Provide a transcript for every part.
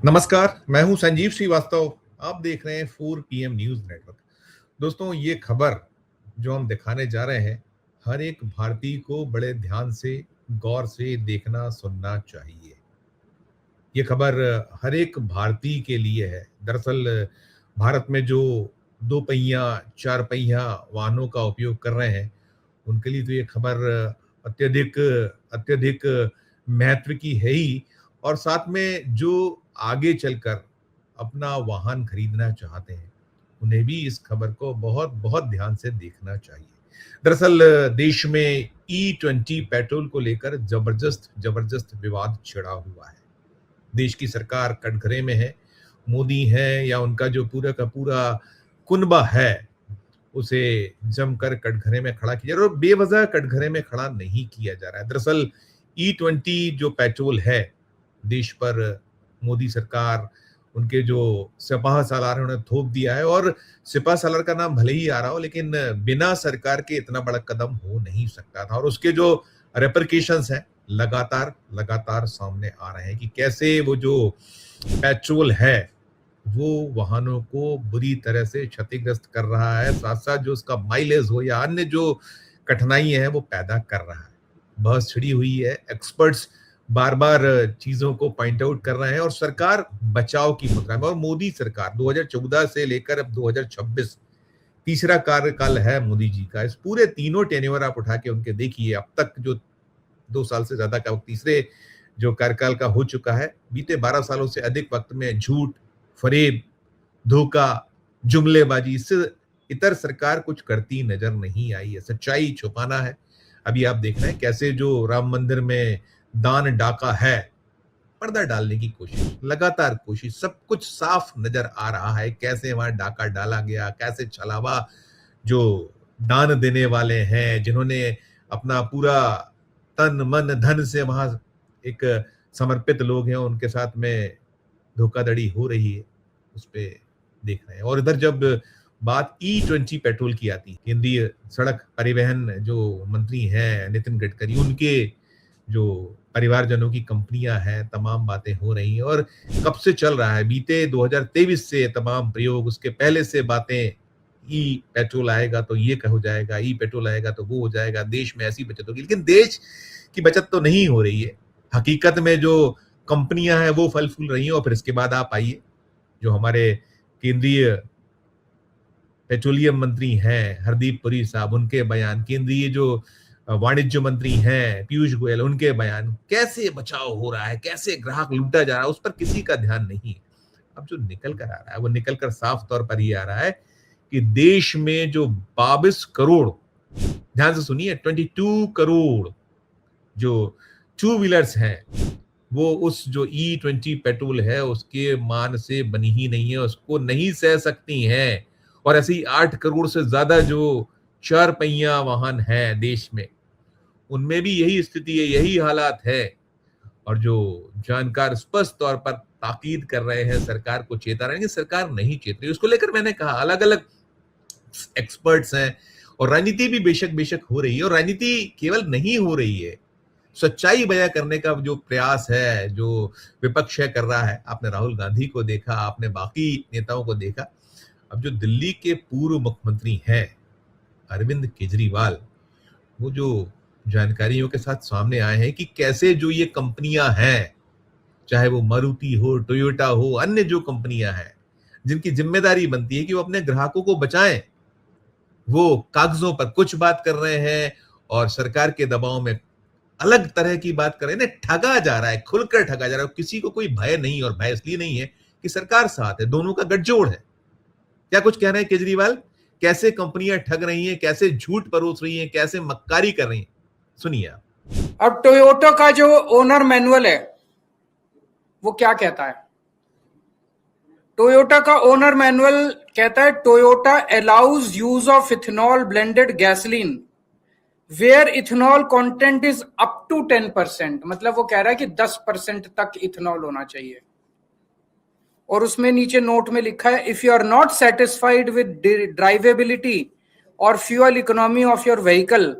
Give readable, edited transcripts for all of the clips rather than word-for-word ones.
नमस्कार, मैं हूं संजीव श्रीवास्तव। आप देख रहे हैं 4 PM न्यूज नेटवर्क। दोस्तों, ये खबर जो हम दिखाने जा रहे हैं, हर एक भारतीय को बड़े ध्यान से, गौर से देखना, सुनना चाहिए। ये खबर हर एक भारतीय के लिए है। दरअसल भारत में जो दो पहिया, चार पहिया वाहनों का उपयोग कर रहे हैं, उनके लिए तो ये खबर अत्यधिक अत्यधिक महत्व की है ही। और साथ में जो आगे चलकर अपना वाहन खरीदना चाहते हैं, उन्हें भी इस खबर को बहुत बहुत ध्यान से देखना चाहिए। दरअसल देश में E20 पेट्रोल को लेकर जबरदस्त जबरदस्त विवाद छिड़ा हुआ है। देश की सरकार कटघरे में है। मोदी है या उनका जो पूरा का पूरा कुनबा है, उसे जमकर कटघरे में खड़ा किया जा रहा है और बेवजह कटघरे में खड़ा नहीं किया जा रहा है। दरअसल E20 जो पेट्रोल है, देश पर मोदी सरकार, उनके जो सिपह सालार उन्होंने थोप दिया है। और सिपह सालार का नाम भले ही आ रहा हो, लेकिन बिना सरकार के इतना बड़ा कदम हो नहीं सकता था। और उसके जो रेपरकेशंस हैं, लगातार लगातार सामने आ रहे हैं कि कैसे वो जो पेट्रोल है, वो वाहनों को बुरी तरह से क्षतिग्रस्त कर रहा है। साथ साथ जो उसका माइलेज हो या अन्य जो कठिनाइयां हैं, वो पैदा कर रहा है। बहस छिड़ी हुई है। एक्सपर्ट्स बार बार चीजों को पॉइंट आउट कर रहे हैं और सरकार बचाव की मुद्रा में। और मोदी सरकार 2014 से लेकर अब 2026 तीसरा कार्यकाल है मोदी जी का। इस पूरे तीनों टेन्योर आप उठा के उनके देखिए, अब तक जो 2 साल से ज्यादा का तीसरे जो कार्यकाल का हो चुका है, बीते 12 सालों से अधिक वक्त में झूठ, फरेब, धोखा, जुमलेबाजी, इससे इतर सरकार कुछ करती नजर नहीं आई है। सच्चाई छुपाना है। अभी आप देख रहे हैं कैसे जो राम मंदिर में दान डाका है, पर्दा डालने की कोशिश, लगातार कोशिश, सब कुछ साफ नजर आ रहा है। कैसे वहां डाका डाला गया, कैसे छलावा जो दान देने वाले हैं, जिन्होंने अपना पूरा तन मन धन से वहां एक समर्पित लोग हैं, उनके साथ में धोखाधड़ी हो रही है, उस पे देख रहे हैं। और इधर जब बात E20 पेट्रोल की आती है, केंद्रीय सड़क परिवहन जो मंत्री हैं नितिन गडकरी, उनके जो परिवारजनों की कंपनियां हैं, तमाम बातें हो रही हैं। और कब से चल रहा है, बीते 2023 से तमाम प्रयोग, उसके पहले से बातें, ई पेट्रोल आएगा तो ये हो जाएगा, ई पेट्रोल आएगा तो वो हो जाएगा, देश में ऐसी बचत होगी। लेकिन देश की बचत तो नहीं हो रही है। हकीकत में जो कंपनियां हैं वो फल फूल रही हैं। और फिर इसके बाद आप आइए, जो हमारे केंद्रीय पेट्रोलियम मंत्री हैं हरदीप पुरी साहब, उनके बयान, केंद्रीय जो वाणिज्य मंत्री हैं पीयूष गोयल, उनके बयान, कैसे बचाव हो रहा है, कैसे ग्राहक लूटा जा रहा है, उस पर किसी का ध्यान नहीं है। अब जो निकल कर आ रहा है, वो निकल कर साफ तौर पर ये आ रहा है कि देश में जो 22 करोड़, ध्यान से सुनिए, 22 करोड़ जो टू व्हीलर्स हैं, वो उस जो E20 पेट्रोल है उसके मान से बनी ही नहीं है, उसको नहीं सह सकती हैं। और ऐसे ही 8 करोड़ से ज्यादा जो चार पहिया वाहन हैं देश में, उनमें भी यही स्थिति है, यही हालात है। और जो जानकार स्पष्ट तौर पर ताकीद कर रहे हैं, सरकार को चेता रहे हैं कि सरकार नहीं चेत रही। उसको लेकर मैंने कहा, अलग अलग एक्सपर्ट्स हैं और राजनीति भी बेशक बेशक हो रही है। और राजनीति केवल नहीं हो रही है, सच्चाई बयां करने का जो प्रयास है, जो विपक्ष है कर रहा है। आपने राहुल गांधी को देखा, आपने बाकी नेताओं को देखा। अब जो दिल्ली के पूर्व मुख्यमंत्री हैं अरविंद केजरीवाल, वो जो जानकारियों के साथ सामने आए हैं कि कैसे जो ये कंपनियां हैं, चाहे वो मारुति हो, टोयोटा हो, अन्य जो कंपनियां हैं, जिनकी जिम्मेदारी बनती है कि वो अपने ग्राहकों को बचाएं, वो कागजों पर कुछ बात कर रहे हैं और सरकार के दबाव में अलग तरह की बात कर रहे हैं। ठगा जा रहा है, खुलकर ठगा जा रहा है। किसी को कोई भय नहीं, और भय इसलिए नहीं है कि सरकार साथ है, दोनों का गठजोड़ है। क्या कुछ कह रहे हैं केजरीवाल, कैसे कंपनियां ठग रही हैं, कैसे झूठ परोस रही हैं, कैसे मक्कारी कर रही हैं, सुनिए आप। अब टोयोटा का जो ओनर मैनुअल है वो क्या कहता है? टोयोटा का ओनर मैनुअल कहता है Toyota allows use of ethanol blended gasoline where ethanol content is up to 10%। मतलब वो कह रहा है कि 10% तक इथेनॉल होना चाहिए। और उसमें नीचे नोट में लिखा है, if you are not satisfied with drivability और fuel economy of your vehicle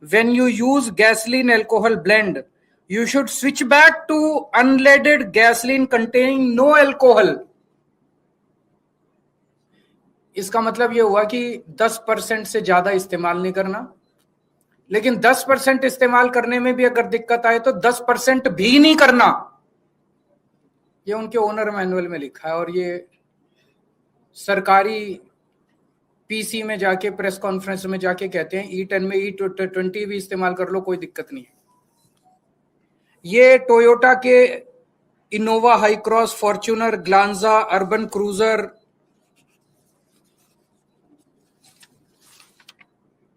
when you use gasoline alcohol blend, You should switch back to unleaded gasoline containing no alcohol. इसका मतलब ये हुआ कि 10% से ज्यादा इस्तेमाल नहीं करना, लेकिन 10% इस्तेमाल करने में भी अगर दिक्कत आए तो 10% भी नहीं करना। ये उनके ओनर मैनुअल में लिखा है, और ये सरकारी पीसी में जाके, प्रेस कॉन्फ्रेंस में जाके कहते हैं E10 में E20 भी इस्तेमाल कर लो, कोई दिक्कत नहीं है। ये टोयोटा के Innova high cross, Fortuner, Glanza, urban cruiser,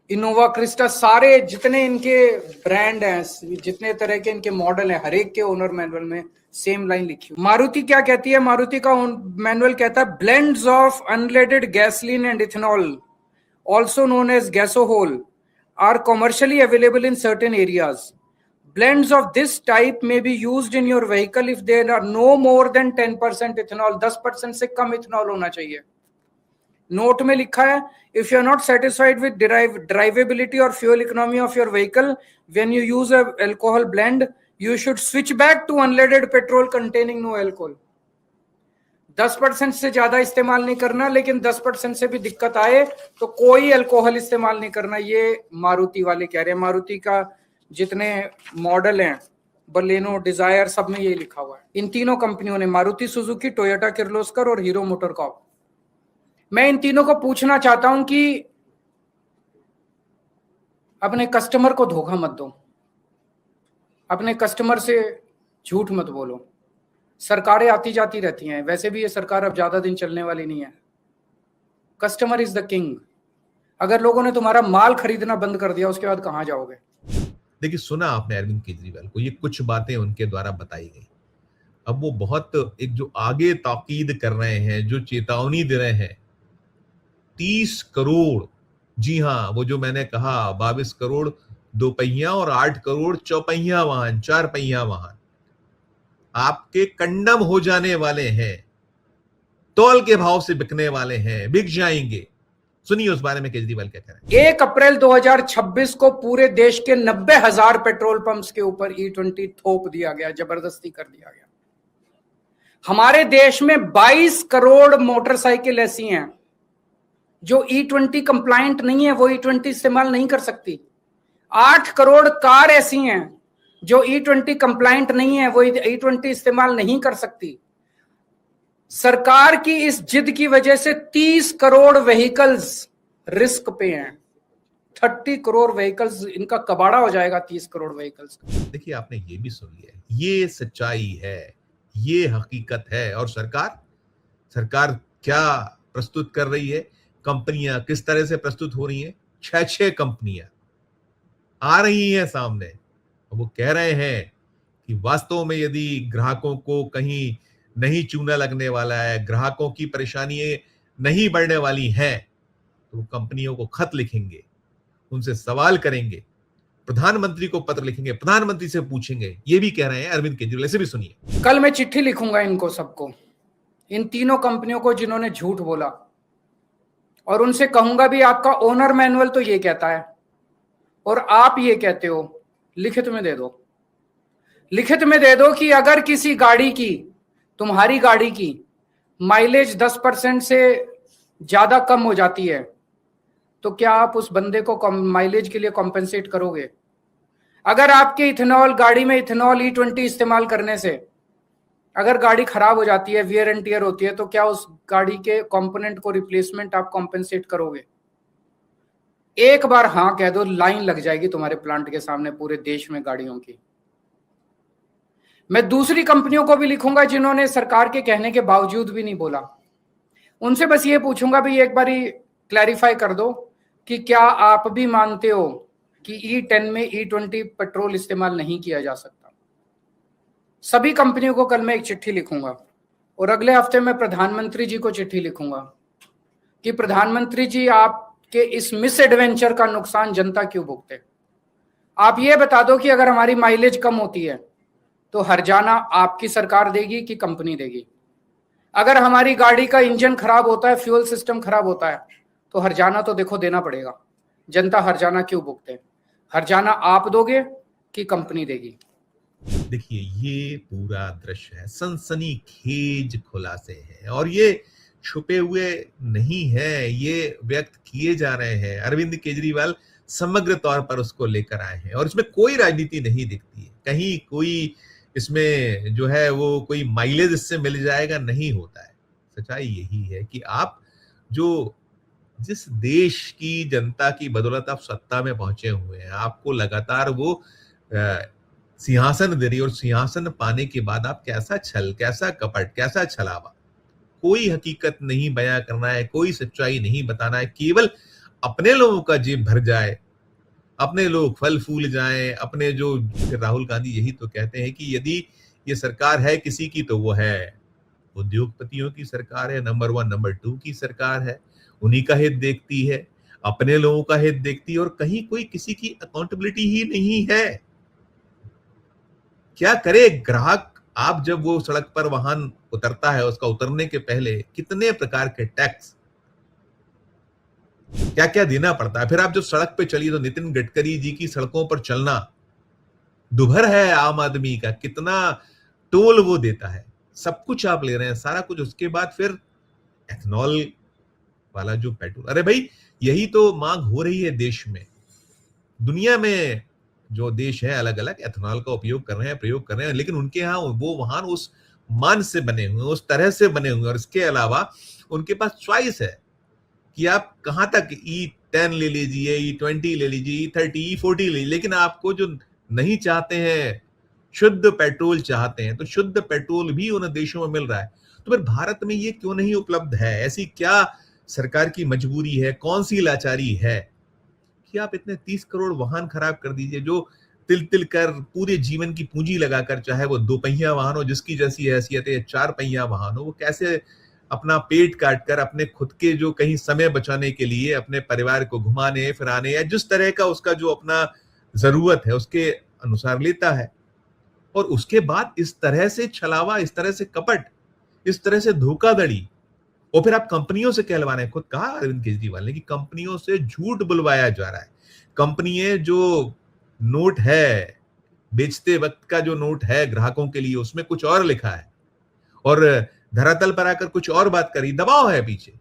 Innova Crysta, सारे जितने इनके ब्रांड हैं, जितने तरह के इनके मॉडल हैं, हर एक के ओनर मैनुअल में सेम लाइन लिखी हुई। मारुति क्या कहती है? मारुति का मैनुअल कहता है blends of unleaded gasoline and ethanol, also known as gasohol, are commercially available in certain areas. Blends of this type may be used in your vehicle if there are no more than 10% ethanol. 10% से कम ethanol होना चाहिए। Note में लिखा है, if you are not satisfied with drivability or fuel economy of your vehicle when you use a alcohol blend, you should switch back to unleaded petrol containing no alcohol. 10% से ज्यादा इस्तेमाल नहीं करना, लेकिन 10% से भी दिक्कत आए तो कोई अल्कोहल इस्तेमाल नहीं करना। ये मारुति वाले कह रहे हैं। मारुति का जितने मॉडल हैं, बलेनो, डिजायर, सब में ये लिखा हुआ है। इन तीनों कंपनियों ने, मारुति सुजुकी, टोयोटा किर्लोस्कर और हीरो मोटरकॉर्प, मैं इन तीनों को पूछना चाहता हूं कि अपने कस्टमर को धोखा मत दो, अपने कस्टमर से झूठ मत बोलो। सरकारें आती जाती रहती हैं, वैसे भी ये सरकार अब ज्यादा दिन चलने वाली नहीं है। Customer is the king. अगर लोगों ने तुम्हारा माल खरीदना बंद कर दिया, उसके बाद कहां जाओगे? देखिए, सुना आपने अरविंद केजरीवाल को, ये कुछ बातें उनके द्वारा बताई गई। अब वो बहुत एक जो आगे ताकीद कर रहे हैं, जो चेतावनी दे रहे हैं, 30 करोड़, जी हाँ, वो जो मैंने कहा 22 करोड़ दोपहिया और 8 करोड़ चौपहिया वाहन, 4 पहिया वाहन आपके कंडम हो जाने वाले हैं, तौल के भाव से बिकने वाले हैं, बिक जाएंगे। सुनिए उस बारे में केजरीवाल क्या कह रहे हैं। 1 अप्रैल 2026 को पूरे देश के 90,000 पेट्रोल पंप्स के ऊपर E20 थोप दिया गया, जबरदस्ती कर दिया गया। हमारे देश में 22 करोड़ मोटरसाइकिल ऐसी हैं जो E20 कंप्लायंट नहीं है, वो E20 इस्तेमाल नहीं कर सकती। 8 करोड़ कार ऐसी हैं जो E20 कंप्लायंट नहीं है, वो E20 इस्तेमाल नहीं कर सकती। सरकार की इस जिद की वजह से 30 करोड़ व्हीकल्स रिस्क पे हैं। 30 करोड़ व्हीकल्स, इनका कबाड़ा हो जाएगा 30 करोड़ व्हीकल्स। देखिए, आपने ये भी सुन लिया, ये सच्चाई है, ये हकीकत है। और सरकार क्या प्रस्तुत कर रही है, कंपनियां किस तरह से प्रस्तुत हो रही हैं। 6 कंपनियां आ रही हैं सामने, वो कह रहे हैं कि वास्तव में यदि ग्राहकों को कहीं नहीं चूना लगने वाला है, ग्राहकों की परेशानियां नहीं बढ़ने वाली हैं, तो वो कंपनियों को खत लिखेंगे, उनसे सवाल करेंगे, प्रधानमंत्री को पत्र लिखेंगे, प्रधानमंत्री से पूछेंगे। ये भी कह रहे हैं अरविंद केजरीवाल। ऐसे भी सुनिए। कल मैं चिट्ठी लिखूंगा इनको सबको, इन तीनों कंपनियों को जिन्होंने झूठ बोला, और उनसे कहूंगा भी आपका ओनर मैनुअल तो ये कहता है और आप ये कहते हो, लिखित में दे दो। लिखित में दे दो कि अगर किसी गाड़ी की, तुम्हारी गाड़ी की माइलेज 10% से ज्यादा कम हो जाती है, तो क्या आप उस बंदे को माइलेज के लिए कॉम्पेंसेट करोगे? अगर आपके इथेनॉल, गाड़ी में इथेनॉल E20 इस्तेमाल करने से अगर गाड़ी खराब हो जाती है, वियर एंड टियर होती है, तो क्या उस गाड़ी के कंपोनेंट को रिप्लेसमेंट आप कॉम्पेंसेट करोगे? एक बार हाँ कह दो, लाइन लग जाएगी तुम्हारे प्लांट के सामने पूरे देश में गाड़ियों की। मैं दूसरी कंपनियों को भी लिखूंगा जिन्होंने सरकार के कहने के बावजूद भी नहीं बोला। उनसे बस ये पूछूंगा, भाई एक बारी क्लैरिफाई कर दो कि क्या आप भी मानते हो कि E10 में E20 पेट्रोल इस्तेमाल नहीं किया जा सकता? सभी कंपनियों को कल मैं एक चिट्ठी लिखूंगा, और अगले हफ्ते में प्रधानमंत्री जी को चिट्ठी लिखूंगा कि प्रधानमंत्री जी, आपके इस मिस एडवेंचर का नुकसान जनता क्यों भुगते? आप ये बता दो कि अगर हमारी माइलेज कम होती है तो हर्जाना आपकी सरकार देगी कि कंपनी देगी? अगर हमारी गाड़ी का इंजन खराब होता है, फ्यूल सिस्टम खराब होता है, तो हर्जाना तो देखो देना पड़ेगा। जनता हर्जाना क्यों भुगते? हर्जाना आप दोगे कि कंपनी देगी? देखिए, ये पूरा दृश्य है, सनसनीखेज खुलासे हैं और ये छुपे हुए नहीं है, ये व्यक्त किए जा रहे हैं। अरविंद केजरीवाल समग्र तौर पर उसको लेकर आए हैं और इसमें कोई राजनीति नहीं दिखती है। कहीं कोई इसमें जो है वो कोई माइलेज इससे मिल जाएगा, नहीं होता है। सच्चाई यही है कि आप जो जिस देश की जनता की बदौलत आप सत्ता में पहुंचे हुए हैं, आपको लगातार वो सिंहासन दे रही है और सिंहासन पाने के बाद आप कैसा छल, कैसा कपट, कैसा छलावा, कोई हकीकत नहीं बयां करना है, कोई सच्चाई नहीं बताना है, केवल अपने लोगों का जेब भर जाए, अपने लोग फल फूल जाएं, अपने जो राहुल गांधी यही तो कहते हैं कि यदि ये सरकार है किसी की तो वो है उद्योगपतियों की सरकार है, नंबर 1 नंबर 2 की सरकार है, उन्हीं का हित देखती है, अपने लोगों का हित देखती है और कहीं कोई किसी की अकाउंटेबिलिटी ही नहीं है। क्या करे ग्राहक? आप जब वो सड़क पर वाहन उतरता है, उसका उतरने के पहले कितने प्रकार के टैक्स क्या क्या देना पड़ता है। फिर आप जब सड़क पे चलिए तो नितिन गडकरी जी की सड़कों पर चलना दुभर है आम आदमी का, कितना टोल वो देता है, सब कुछ आप ले रहे हैं, सारा कुछ। उसके बाद फिर एथनॉल वाला जो पेट्रोल, अरे भाई यही तो मांग हो रही है देश में। दुनिया में जो देश है अलग अलग एथनॉल का उपयोग कर रहे हैं, प्रयोग कर रहे हैं, लेकिन उनके यहाँ वो वाहन उस मान से बने हुए, उस तरह से बने हुए, और इसके अलावा उनके पास चॉइस है कि आप कहां तक E10 ले लीजिए, E20 ले लीजिए, E30, E40 ले लीजिए, लेकिन आपको जो नहीं चाहते हैं, शुद्ध पेट्रोल चाहते हैं, तो शुद्ध पेट्रोल भी उन देशों में मिल रहा है। तो फिर भारत में ये क्यों नहीं उपलब्ध है? ऐसी क्या सरकार की मजबूरी है, कौन सी लाचारी है कि आप इतने 30 करोड़ वाहन खराब कर दीजिए, जो तिल तिल कर पूरे जीवन की पूंजी लगाकर, चाहे वो 2 पहिया वाहन हो जिसकी जैसी हैसियत है, 4 पहिया वाहन हो, वो कैसे अपना पेट काट कर अपने खुद के जो कहीं समय बचाने के लिए अपने परिवार को घुमाने फिराने या जिस तरह का उसका जो अपना जरूरत है उसके अनुसार लेता है, और उसके बाद इस तरह से छलावा, इस तरह से कपट, इस तरह से धोखाधड़ी, और फिर आप कंपनियों से कहलवा रहे हैं। खुद कहा अरविंद केजरीवाल ने कि कंपनियों से झूठ बुलवाया जा रहा है। कंपनियां जो नोट है, बेचते वक्त का जो नोट है ग्राहकों के लिए, उसमें कुछ और लिखा है और धरातल पर आकर कुछ और बात करी, दबाव है पीछे।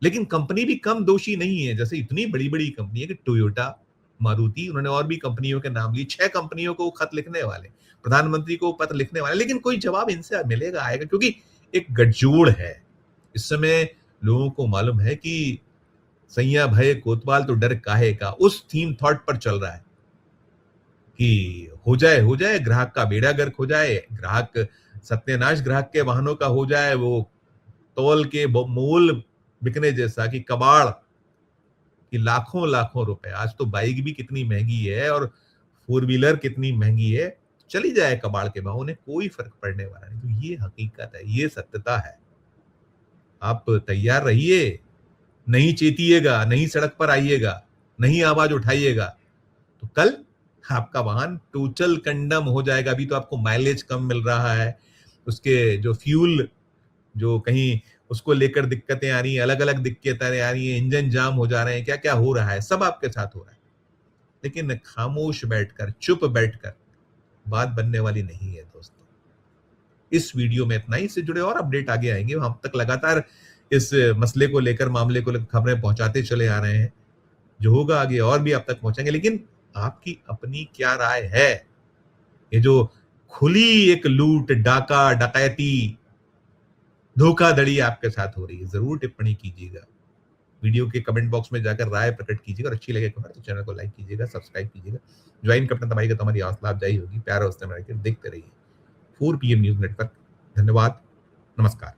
लेकिन कंपनी भी कम दोषी नहीं है। जैसे इतनी बड़ी बड़ी कंपनी है कि टोयोटा, मारुति, उन्होंने और भी कंपनियों के नाम लिए, 6 कंपनियों को खत लिखने वाले, प्रधानमंत्री को पत्र लिखने वाले, लेकिन कोई जवाब इनसे मिलेगा, आएगा, क्योंकि एक गठजोड़ है। इस समय लोगों को मालूम है कि सैया भय कोतवाल तो डर काहे का, उस थीम थॉट पर चल रहा है कि हो जाए ग्राहक का बेड़ा गर्क हो जाए, ग्राहक सत्यानाश, ग्राहक के वाहनों का हो जाए वो तौल के मोल बिकने जैसा, कि कबाड़ कि लाखों लाखों रुपए। आज तो बाइक भी कितनी महंगी है और 4 व्हीलर कितनी महंगी है, चली जाए कबाड़ के भाव, उन्हें कोई फर्क पड़ने वाला नहीं। तो ये हकीकत है, ये सत्यता है। आप तैयार रहिए, नहीं चेतिएगा, नहीं सड़क पर आइएगा, नहीं आवाज उठाइएगा, तो कल आपका वाहन टोटल कंडम हो जाएगा। अभी तो आपको माइलेज कम मिल रहा है, उसके जो फ्यूल जो कहीं उसको लेकर दिक्कतें आ रही हैं, अलग अलग दिक्कतें आ रही हैं, इंजन जाम हो जा रहे हैं, क्या क्या हो रहा है, सब आपके साथ हो रहा है। लेकिन खामोश बैठकर, चुप बैठकर बात बनने वाली नहीं है दोस्तों। इस वीडियो में इतना ही। इससे जुड़े और अपडेट आगे आएंगे। हम तक लगातार इस मसले को लेकर, मामले को लेकर खबरें पहुंचाते चले आ रहे हैं। जो होगा आगे और भी आप तक पहुंचेंगे। लेकिन आपकी अपनी क्या राय है? ये जो खुली एक लूट, डाका, डकैती, धोखाधड़ी आपके साथ हो रही है, जरूर टिप्पणी कीजिएगा। वीडियो के कमेंट बॉक्स में जाकर राय प्रकट कीजिएगा और अच्छी लगे खबर तो चैनल को लाइक कीजिएगा, सब्सक्राइब कीजिएगा, ज्वाइन का बटन दबाइएगा तो हमारी हौसला अफजाई होगी। प्यार और देखते रहिए 4 PM न्यूज नेटवर्क। धन्यवाद, नमस्कार।